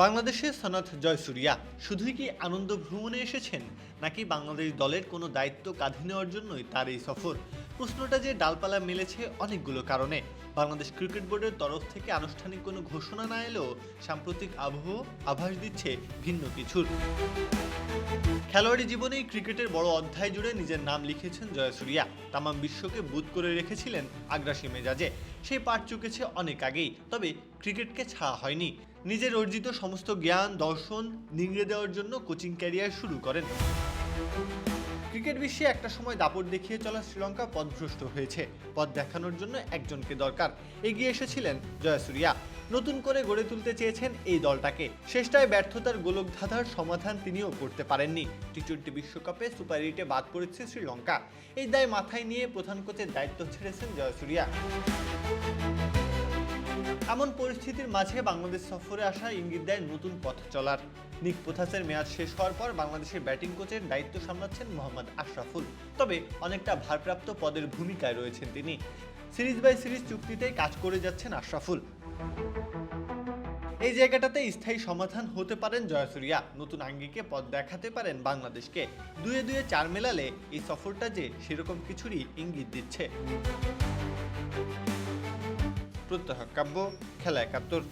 বাংলাদেশে সনাথ জয়সূরিয়া শুধুই কি আনন্দ ভ্রমণে এসেছেন, নাকি বাংলাদেশ দলের কোনো দায়িত্ব কাঁধে নেওয়ার জন্যই তার এই সফর? প্রশ্নটা যে ডালপালা মেলেছে অনেকগুলো কারণে। বাংলাদেশ ক্রিকেট বোর্ডের তরফ থেকে আনুষ্ঠানিক কোনো ঘোষণা না এলেও সাম্প্রতিক আভাস দিচ্ছে ভিন্ন কিছুর। খেলোয়াড়ি জীবনেই ক্রিকেটের বড় অধ্যায় জুড়ে নিজের নাম লিখেছেন জয়সূরিয়া। তামাম বিশ্বকে বুঁদ করে রেখেছিলেন আগ্রাসী মেজাজে। সেই পাঠ চুকেছে অনেক আগেই, তবে ক্রিকেটকে ছাড়া হয়নি। নিজের অর্জিত সমস্ত জ্ঞান দর্শন নিংড়ে দেওয়ার জন্য কোচিং ক্যারিয়ার শুরু করেন। ক্রিকেট বিশ্বে একটা সময় দাপট দেখিয়ে চলা শ্রীলঙ্কা পথভ্রষ্ট হয়েছে। পথ দেখানোর জন্য একজনকে দরকার। এগিয়ে এসেছিলেন জয়সূরিয়া। নতুন করে গড়ে তুলতে চেয়েছেন এই দলটাকে। শেষটায় ব্যর্থতার গোলকধাঁধার সমাধান তিনিও করতে পারেননি। টি-20 বিশ্বকাপে সুপার 8-এ বাদ পড়েছে শ্রীলঙ্কা। এই দায় মাথায় নিয়ে প্রধান কোচের দায়িত্ব ছেড়েছেন জয়সূরিয়া। এমন পরিস্থিতির মাঝে বাংলাদেশ সফরে আসা ইঙ্গিত দেয় নতুন পথ চলার। নিক পোথাসের মেয়াদ শেষ হওয়ার পর বাংলাদেশের ব্যাটিং কোচের দায়িত্ব সামলাচ্ছেন মোহাম্মদ আশরাফুল। তবে অনেকটা ভারপ্রাপ্ত পদের ভূমিকায় রয়েছেন তিনি। সিরিজ বাই সিরিজ চুক্তিতেই কাজ করে যাচ্ছেন আশরাফুল। এই জায়গাটাতে স্থায়ী সমাধান হতে পারেন জয়সূরিয়া। নতুন আঙ্গিকে পথ দেখাতে পারেন বাংলাদেশকে। দুয়ে দুয়ে 4 মেলালে এই সফরটা যে সেরকম কিছুরই ইঙ্গিত দিচ্ছে। প্রত্যহ কাব্য, খেলা ৭১।